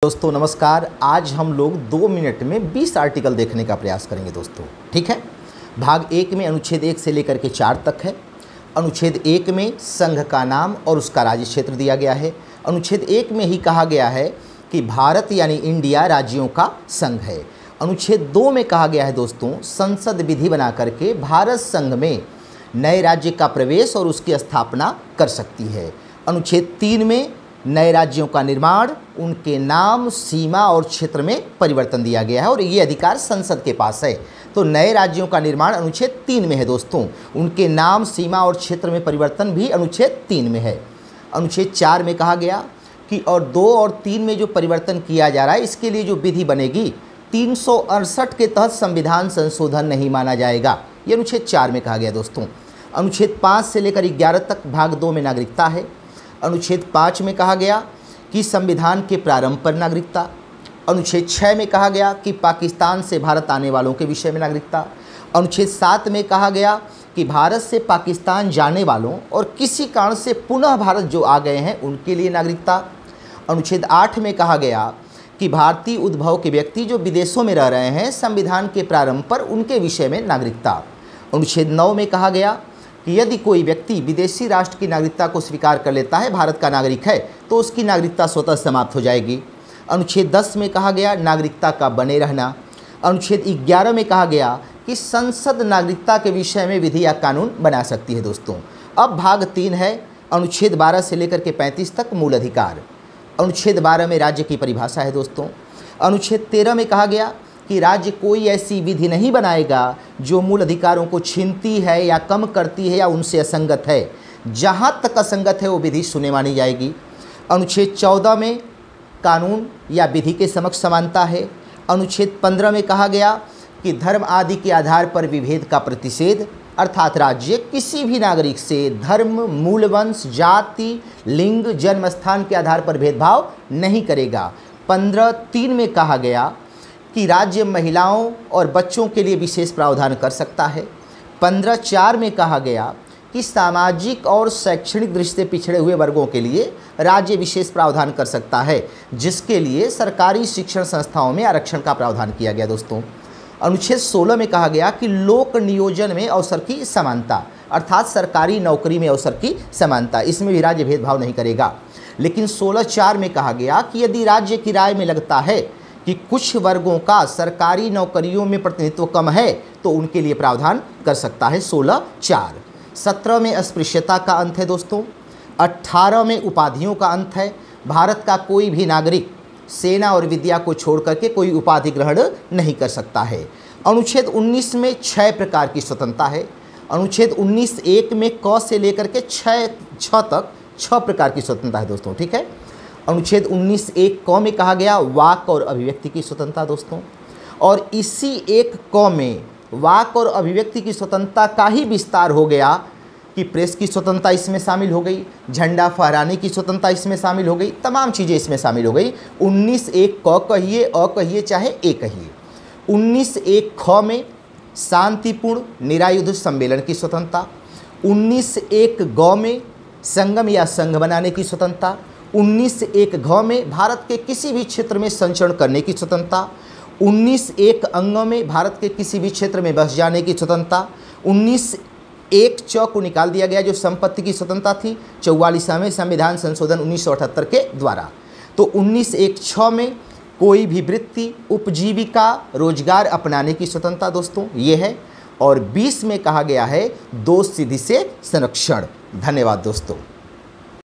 दोस्तों नमस्कार। आज हम लोग 2 मिनट में 20 आर्टिकल देखने का प्रयास करेंगे दोस्तों, ठीक है। भाग 1 में अनुच्छेद 1 से लेकर के 4 तक है। अनुच्छेद 1 में संघ का नाम और उसका राज्य क्षेत्र दिया गया है। अनुच्छेद 1 में ही कहा गया है कि भारत यानी इंडिया राज्यों का संघ है। अनुच्छेद 2 में कहा गया है दोस्तों, संसद विधि बना करके भारत संघ में नए राज्य का प्रवेश और उसकी स्थापना कर सकती है। अनुच्छेद 3 में नए राज्यों का निर्माण, उनके नाम, सीमा और क्षेत्र में परिवर्तन दिया गया है और ये अधिकार संसद के पास है। तो नए राज्यों का निर्माण अनुच्छेद 3 में है दोस्तों, उनके नाम, सीमा और क्षेत्र में परिवर्तन भी अनुच्छेद 3 में है। अनुच्छेद 4 में कहा गया कि और 2 और 3 में जो परिवर्तन किया जा रहा है इसके लिए जो विधि बनेगी 368 के तहत संविधान संशोधन नहीं माना जाएगा। ये अनुच्छेद 4 में कहा गया दोस्तों। अनुच्छेद 5 से लेकर 11 तक भाग 2 में नागरिकता है। अनुच्छेद 5 में कहा गया कि संविधान के प्रारंभ पर नागरिकता। अनुच्छेद 6 में कहा गया कि पाकिस्तान से भारत आने वालों के विषय में नागरिकता। अनुच्छेद 7 में कहा गया कि भारत से पाकिस्तान जाने वालों और किसी कारण से पुनः भारत जो आ गए हैं उनके लिए नागरिकता। अनुच्छेद 8 में कहा गया कि भारतीय उद्भव के व्यक्ति जो विदेशों में रह रहे हैं संविधान के प्रारंभ पर उनके विषय में नागरिकता। अनुच्छेद 9 में कहा गया कि यदि कोई व्यक्ति विदेशी राष्ट्र की नागरिकता को स्वीकार कर लेता है, भारत का नागरिक है, तो उसकी नागरिकता स्वतः समाप्त हो जाएगी। अनुच्छेद 10 में कहा गया नागरिकता का बने रहना। अनुच्छेद 11 में कहा गया कि संसद नागरिकता के विषय में विधि या कानून बना सकती है दोस्तों। अब भाग 3 है, अनुच्छेद 12 से लेकर के 35 तक मूल अधिकार। अनुच्छेद 12 में राज्य की परिभाषा है दोस्तों। अनुच्छेद 13 में कहा गया कि राज्य कोई ऐसी विधि नहीं बनाएगा जो मूल अधिकारों को छीनती है या कम करती है या उनसे असंगत है। जहाँ तक असंगत है वो विधि सुने मानी जाएगी। अनुच्छेद 14 में कानून या विधि के समक्ष समानता है। अनुच्छेद 15 में कहा गया कि धर्म आदि के आधार पर विभेद का प्रतिषेध, अर्थात राज्य किसी भी नागरिक से धर्म, मूल वंश, जाति, लिंग, जन्म स्थान के आधार पर भेदभाव नहीं करेगा। 15(3) में कहा गया कि राज्य महिलाओं और बच्चों के लिए विशेष प्रावधान कर सकता है। 15(4) में कहा गया कि सामाजिक और शैक्षणिक दृष्टि से पिछड़े हुए वर्गों के लिए राज्य विशेष प्रावधान कर सकता है, जिसके लिए सरकारी शिक्षण संस्थाओं में आरक्षण का प्रावधान किया गया दोस्तों। अनुच्छेद 16 में कहा गया कि लोक नियोजन में अवसर की समानता, अर्थात सरकारी नौकरी में अवसर की समानता, इसमें भी राज्य भेदभाव नहीं करेगा। लेकिन 16(4) में कहा गया कि यदि राज्य की राय में लगता है कि कुछ वर्गों का सरकारी नौकरियों में प्रतिनिधित्व कम है तो उनके लिए प्रावधान कर सकता है। 16(4). 17 में अस्पृश्यता का अंत है दोस्तों। 18 में उपाधियों का अंत है। भारत का कोई भी नागरिक सेना और विद्या को छोड़ करके कोई उपाधि ग्रहण नहीं कर सकता है। अनुच्छेद 19 में 6 प्रकार की स्वतंत्रता है। अनुच्छेद 19(1) में क से लेकर के 6 तक 6 प्रकार की स्वतंत्रता है दोस्तों, ठीक है। अनुच्छेद 19(1) क में कहा गया वाक और अभिव्यक्ति की स्वतंत्रता दोस्तों, और इसी 1 क में वाक और अभिव्यक्ति की स्वतंत्रता का ही विस्तार हो गया कि प्रेस की स्वतंत्रता इसमें शामिल हो गई, झंडा फहराने की स्वतंत्रता इसमें शामिल हो गई, तमाम चीज़ें इसमें शामिल हो गई। 19(1) क कहिए, अ कहिए, चाहे ए कहिए। 19(1) ख में शांतिपूर्ण निरायुध सम्मेलन की स्वतंत्रता। 19(1) ग में संगम या संघ बनाने की स्वतंत्रता। 19(1) घ में भारत के किसी भी क्षेत्र में संचरण करने की स्वतंत्रता। 19(1) अंग में भारत के किसी भी क्षेत्र में बस जाने की स्वतंत्रता। 19(1) च को निकाल दिया गया जो संपत्ति की स्वतंत्रता थी 44वें संविधान संशोधन 1978 के द्वारा। तो 19(1) छ में कोई भी वृत्ति, उपजीविका, रोजगार अपनाने की स्वतंत्रता दोस्तों ये है। और 20 में कहा गया है दोष सिद्धि से संरक्षण। धन्यवाद दोस्तों।